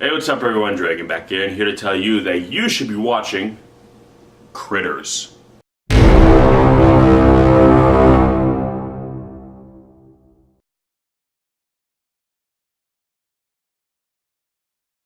Hey, what's up everyone, Dragon back here to tell you that you should be watching Critters.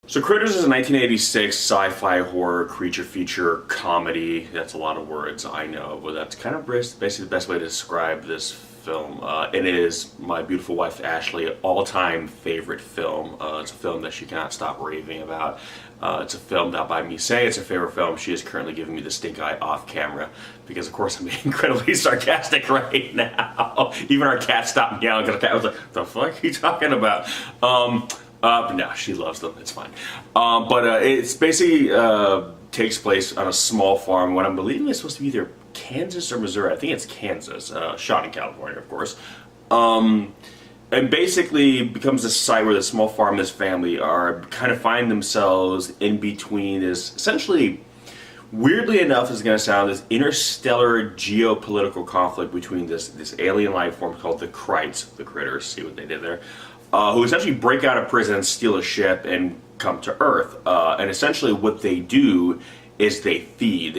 So Critters is a 1986 sci-fi horror creature feature comedy. That's a lot of words, I know, but that's kind of basically the best way to describe this film. It is my beautiful wife Ashley's all-time favorite film. It's a film that she cannot stop raving about. It's a film that by me saying it's her favorite film, she is currently giving me the stink eye off camera because of course I'm being incredibly sarcastic right now. Even our cat stopped meowing because the cat was like, "The fuck are you talking about?" No, she loves them. It's fine. But it's basically takes place on a small farm. What I'm believing is supposed to be either Kansas or Missouri. I think it's Kansas. Shot in California, of course. And basically becomes a site where the small farm and this family are kind of find themselves in between this essentially, weirdly enough, is going to sound, this interstellar geopolitical conflict between this alien life form called the Critters. See what they did there? Who essentially break out of prison, steal a ship, and come to Earth. And essentially what they do is they feed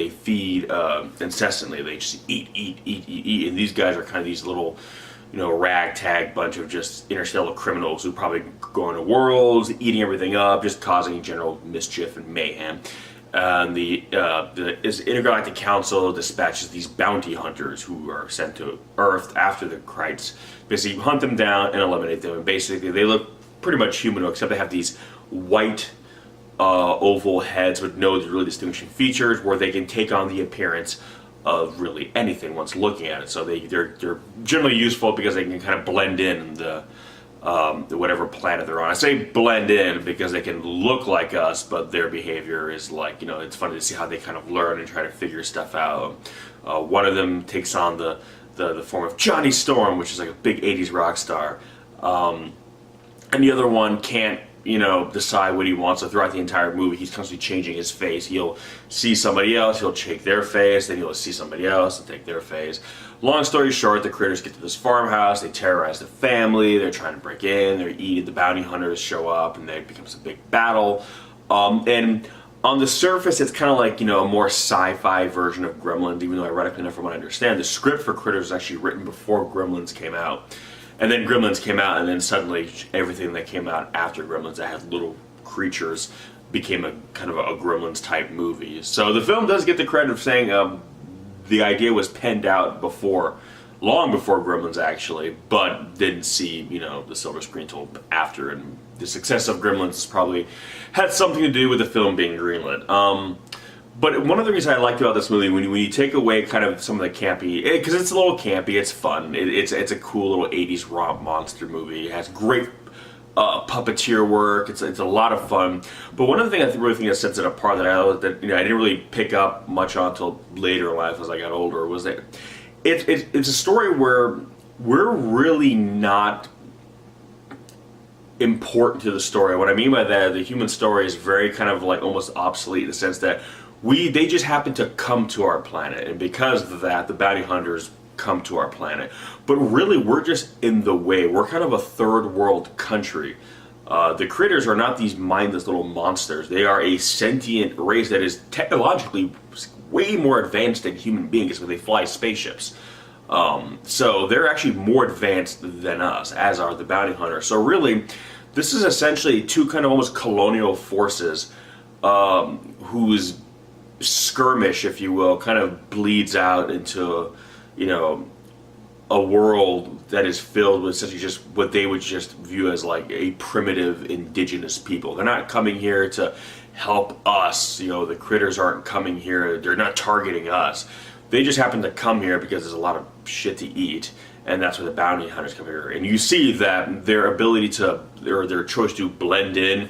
incessantly. They just eat. And these guys are kind of these little, ragtag bunch of just interstellar criminals who probably go into worlds, eating everything up, just causing general mischief and mayhem. The Intergalactic Council dispatches these bounty hunters who are sent to Earth after the Krites, basically hunt them down and eliminate them. And basically they look pretty much human, except they have these white oval heads with no really distinguishing features, where they can take on the appearance of really anything once looking at it. So they're generally useful because they can kind of blend in the whatever planet they're on. I say blend in because they can look like us, but their behavior is like, it's funny to see how they kind of learn and try to figure stuff out. One of them takes on the form of Johnny Storm, which is like a big 80s rock star. And the other one can't, decide what he wants. So throughout the entire movie, he's constantly changing his face. He'll see somebody else, he'll take their face, then he'll see somebody else and take their face. Long story short, the Critters get to this farmhouse, they terrorize the family, they're trying to break in, they're eating, the bounty hunters show up, and it becomes a big battle. And on the surface, it's kind of like, a more sci-fi version of Gremlins, even though ironically enough, from what I understand, the script for Critters was actually written before Gremlins came out. And then Gremlins came out, and then suddenly everything that came out after Gremlins that had little creatures became a kind of a Gremlins type movie. So the film does get the credit of saying the idea was penned out long before Gremlins actually, but didn't see, the silver screen till after, and the success of Gremlins has probably had something to do with the film being greenlit. But one of the reasons I liked about this movie, when you take away kind of some of the campy, because it's a little campy, it's fun, it's a cool little 80s romp monster movie. It has great puppeteer work. It's a lot of fun. But one of the things I really think that sets it apart that I didn't really pick up much on until later in life as I got older was that it's a story where we're really not important to the story. What I mean by that, the human story is very kind of like almost obsolete in the sense that they just happen to come to our planet, and because of that, the bounty hunters come to our planet. But really, we're just in the way. We're kind of a third world country. The Critters are not these mindless little monsters. They are a sentient race that is technologically way more advanced than human beings because they fly spaceships. So they're actually more advanced than us, as are the bounty hunters. So really, this is essentially two kind of almost colonial forces whose skirmish, if you will, kind of bleeds out into, a world that is filled with essentially just what they would just view as like a primitive indigenous people. They're not coming here to help us, the Critters aren't coming here, they're not targeting us. They just happen to come here because there's a lot of shit to eat, and that's where the bounty hunters come here. And you see that their ability to, or their choice to blend in,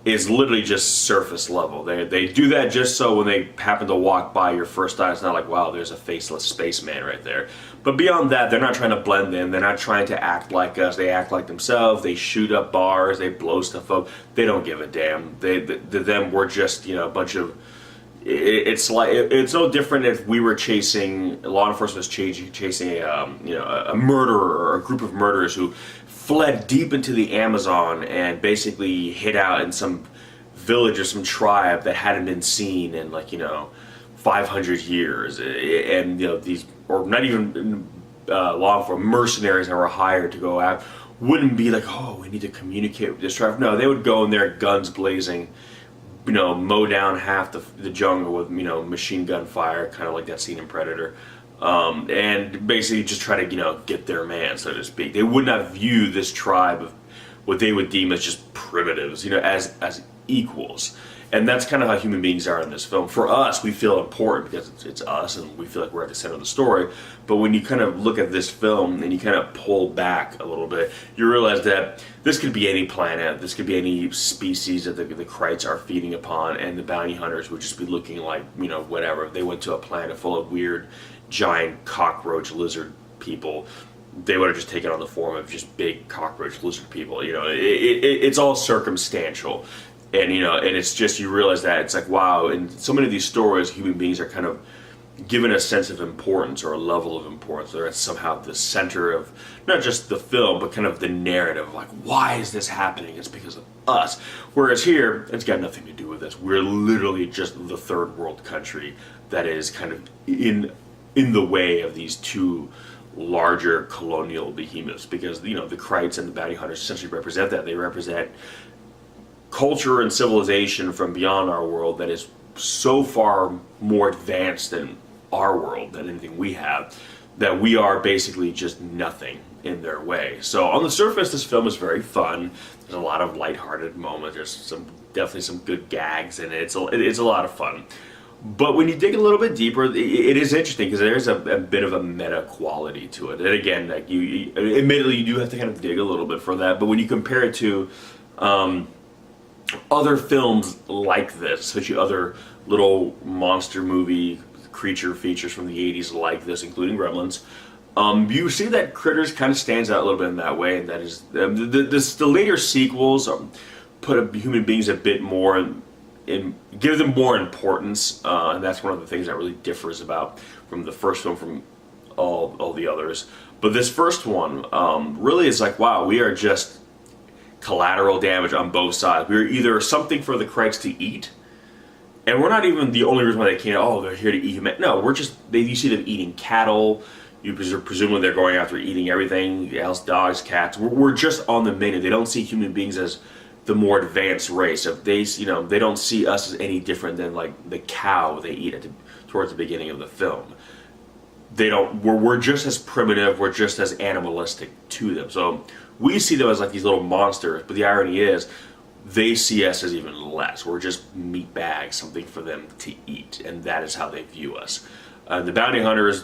is literally just surface level. They do that just so when they happen to walk by your first eye, it's not like, wow, there's a faceless spaceman right there. But beyond that, they're not trying to blend in. They're not trying to act like us. They act like themselves. They shoot up bars. They blow stuff up. They don't give a damn. Them, we're just, a bunch of... It's no different if we were law enforcement was chasing a murderer or a group of murderers who fled deep into the Amazon and basically hid out in some village or some tribe that hadn't been seen in, like, 500 years, and these, or not even law enforcement, mercenaries that were hired to go out, wouldn't be like, oh, we need to communicate with this tribe. No, they would go in there, guns blazing, mow down half the jungle with, machine gun fire, kind of like that scene in Predator, and basically just try to, get their man, so to speak. They would not view this tribe of what they would deem as just primitives, as equals. And that's kind of how human beings are in this film. For us, we feel important because it's us, and we feel like we're at the center of the story. But when you kind of look at this film and you kind of pull back a little bit, you realize that this could be any planet, this could be any species that the Krites are feeding upon, and the bounty hunters would just be looking like, whatever. If they went to a planet full of weird, giant cockroach lizard people, they would have just taken on the form of just big cockroach lizard people. It's all circumstantial. And and it's just, you realize that it's like, wow, in so many of these stories, human beings are kind of given a sense of importance or a level of importance. They're at somehow the center of not just the film, but kind of the narrative. Like, why is this happening? It's because of us. Whereas here, it's got nothing to do with us. We're literally just the third world country that is kind of in the way of these two larger colonial behemoths, because the Krites and the bounty hunters essentially represent that. They represent culture and civilization from beyond our world that is so far more advanced than our world, than anything we have, that we are basically just nothing in their way. So on the surface, this film is very fun. There's a lot of lighthearted moments. There's definitely some good gags in it. It's a lot of fun. But when you dig a little bit deeper, it is interesting because there's a bit of a meta quality to it. And again, like admittedly, you do have to kind of dig a little bit for that. But when you compare it to other films like this, especially other little monster movie creature features from the 80s like this, including Gremlins, you see that Critters kind of stands out a little bit in that way, and that is the later sequels put human beings a bit more in, give them more importance, and that's one of the things that really differs about from the first film from all the others. But this first one really is like, wow, we are just collateral damage on both sides. We're either something for the Krites to eat, and we're not even the only reason why they can't, oh, they're here to eat human. No, we're just, you see them eating cattle, presumably they're going after eating everything else, dogs, cats. We're just on the menu. They don't see human beings as the more advanced race. If they, they don't see us as any different than like the cow they eat towards the beginning of the film. They don't, we're just as primitive, we're just as animalistic to them. So we see them as like these little monsters, but the irony is they see us as even less. We're just meat bags, something for them to eat, and that is how they view us. The bounty hunters,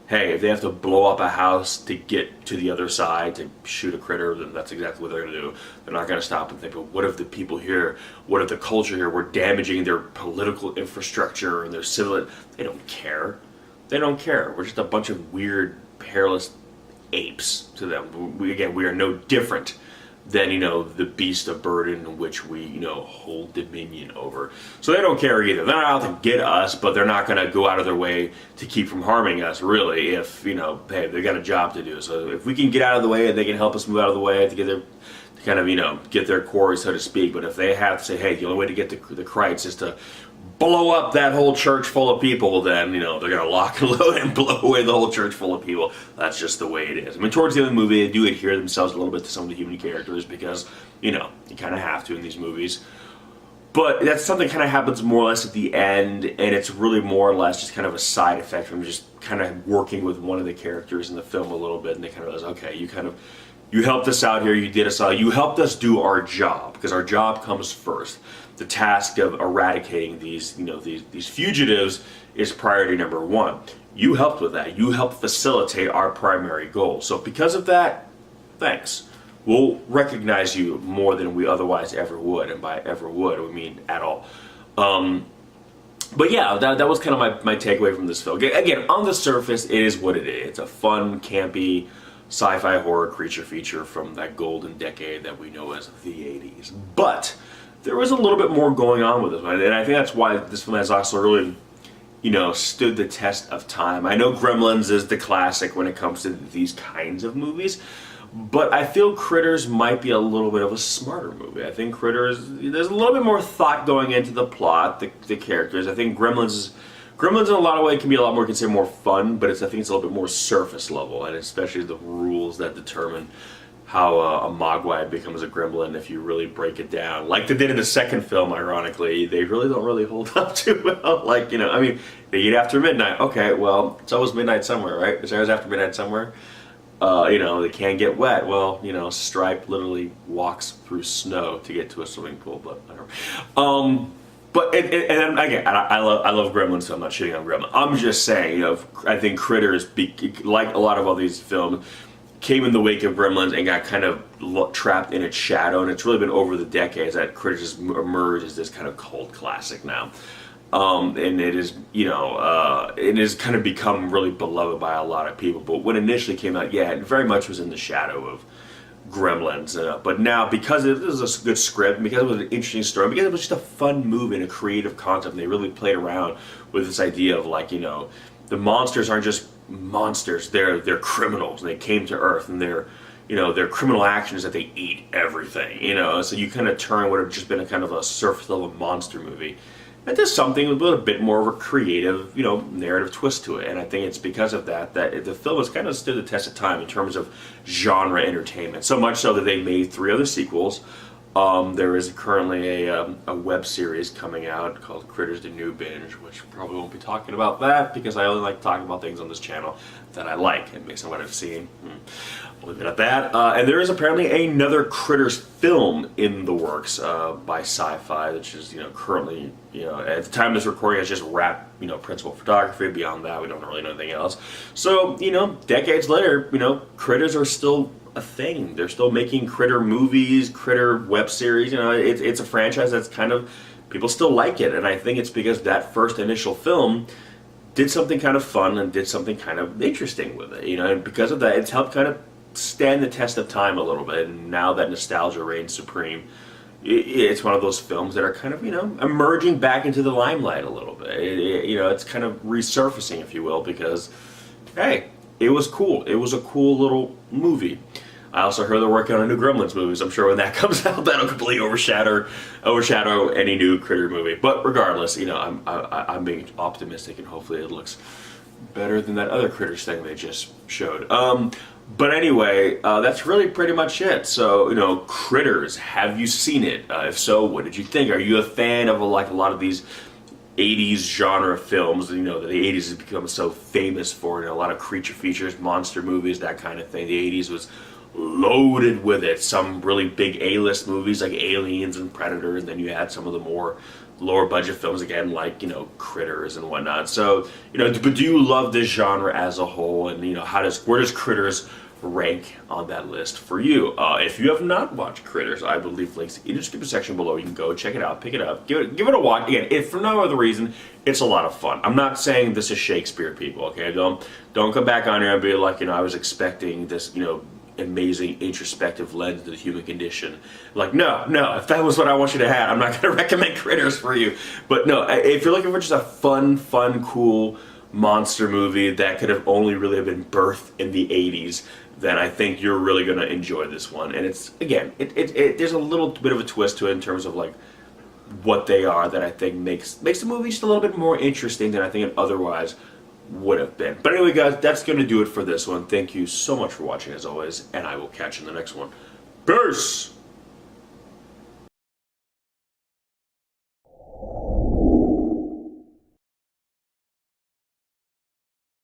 hey, if they have to blow up a house to get to the other side to shoot a critter, then that's exactly what they're going to do. They're not going to stop and think, but what if the people here, what if the culture here, we're damaging their political infrastructure and their civil, they don't care. They don't care. We're just a bunch of weird, hairless apes to them. We are no different than, the beast of burden which we, hold dominion over. So they don't care either. They're not out to get us, but they're not going to go out of their way to keep from harming us, really, if, hey, they got a job to do. So if we can get out of the way and they can help us move out of the way to get their, to kind of, get their quarry, so to speak. But if they have to say, hey, the only way to get the Krites is to blow up that whole church full of people, then, they're going to lock and load and blow away the whole church full of people. That's just the way it is. I mean, towards the end of the movie, they do adhere themselves a little bit to some of the human characters because, you kind of have to in these movies. But that's something kind of happens more or less at the end, and it's really more or less just kind of a side effect from just kind of working with one of the characters in the film a little bit, and they kind of realize, okay, you helped us out here, you did us all, you helped us do our job, because our job comes first. The task of eradicating these fugitives is priority number one. You helped with that. You helped facilitate our primary goal. So because of that, thanks. We'll recognize you more than we otherwise ever would, and by ever would, we mean at all. But yeah, that was kind of my takeaway from this film. Again, on the surface, it is what it is. It's a fun, campy, sci-fi horror creature feature from that golden decade that we know as the 80s. But there was a little bit more going on with this one, and I think that's why this film has also really, stood the test of time. I know Gremlins is the classic when it comes to these kinds of movies, But I feel Critters might be a little bit of a smarter movie. I think Critters, there's a little bit more thought going into the plot, the characters. I think Gremlins in a lot of ways can be a lot more, considered more fun, but I think it's a little bit more surface level, and especially the rules that determine how a Mogwai becomes a gremlin if you really break it down. Like they did in the second film, ironically, they really don't really hold up too well. Like, I mean, they eat after midnight. Okay, well, it's always midnight somewhere, right? It's always after midnight somewhere. They can't get wet. Well, Stripe literally walks through snow to get to a swimming pool, but I don't. But and again, I love Gremlins, so I'm not shitting on Gremlins. I'm just saying, I think Critters, like a lot of all these films, came in the wake of Gremlins and got kind of trapped in its shadow, and it's really been over the decades that Critters has emerged as this kind of cult classic now. And it is, it has kind of become really beloved by a lot of people. But when it initially came out, yeah, it very much was in the shadow of Gremlins. But now, because it was a good script, because it was an interesting story, because it was just a fun movie and a creative concept, and they really played around with this idea of the monsters aren't just monsters; they're criminals. And they came to Earth, and their criminal action is that they eat everything. So you kind of turn what had just been a kind of a surface level monster movie. It does something with a bit more of a creative, narrative twist to it, and I think it's because of that the film has kind of stood the test of time in terms of genre entertainment. So much so that they made 3 other sequels. There is currently a web series coming out called Critters: The New Binge, which probably won't be talking about that because I only like talking about things on this channel that I like and based on what I've seen. I'll leave it at that. And there is apparently another Critters film in the works by Sci-Fi, which is currently at the time of this recording has just wrapped principal photography. Beyond that, we don't really know anything else. So decades later, Critters are still a thing. They're still making Critter movies, Critter web series. It's a franchise that's kind of, people still like it, and I think it's because that first initial film did something kind of fun and did something kind of interesting with it. And because of that, it's helped kind of stand the test of time a little bit. And now that nostalgia reigns supreme, it's one of those films that are kind of emerging back into the limelight a little bit. It's kind of resurfacing, if you will, because hey, it was cool. It was a cool little movie. I also heard they're working on a new Gremlins movie, so I'm sure when that comes out, that'll completely overshadow any new Critter movie. But regardless, I'm being optimistic, and hopefully it looks better than that other Critters thing they just showed. But anyway, that's really pretty much it. So, Critters, have you seen it? If so, what did you think? Are you a fan of a lot of these 80s genre films, that the 80s has become so famous for, a lot of creature features, monster movies, that kind of thing. The 80s was loaded with it. Some really big A-list movies like Aliens and Predator, and then you had some of the more lower budget films again, like Critters and whatnot. So but do you love this genre as a whole, and where does Critters rank on that list for you? If you have not watched Critters, I will leave links in the description section below. You can go check it out, pick it up, give it a watch. Again, if for no other reason, it's a lot of fun. I'm not saying this is Shakespeare, people. Okay, don't come back on here and be like, I was expecting this, amazing introspective lens to the human condition. Like, no, if that was what I want you to have, I'm not going to recommend Critters for you. But no, if you're looking for just a fun, cool monster movie that could have only really have been birthed in the 80s, then I think you're really going to enjoy this one. And it's, again, there's a little bit of a twist to it in terms of what they are that I think makes the movie just a little bit more interesting than I think it otherwise would have been. But anyway, guys, that's going to do it for this one. Thank you so much for watching, as always, and I will catch you in the next one. Peace!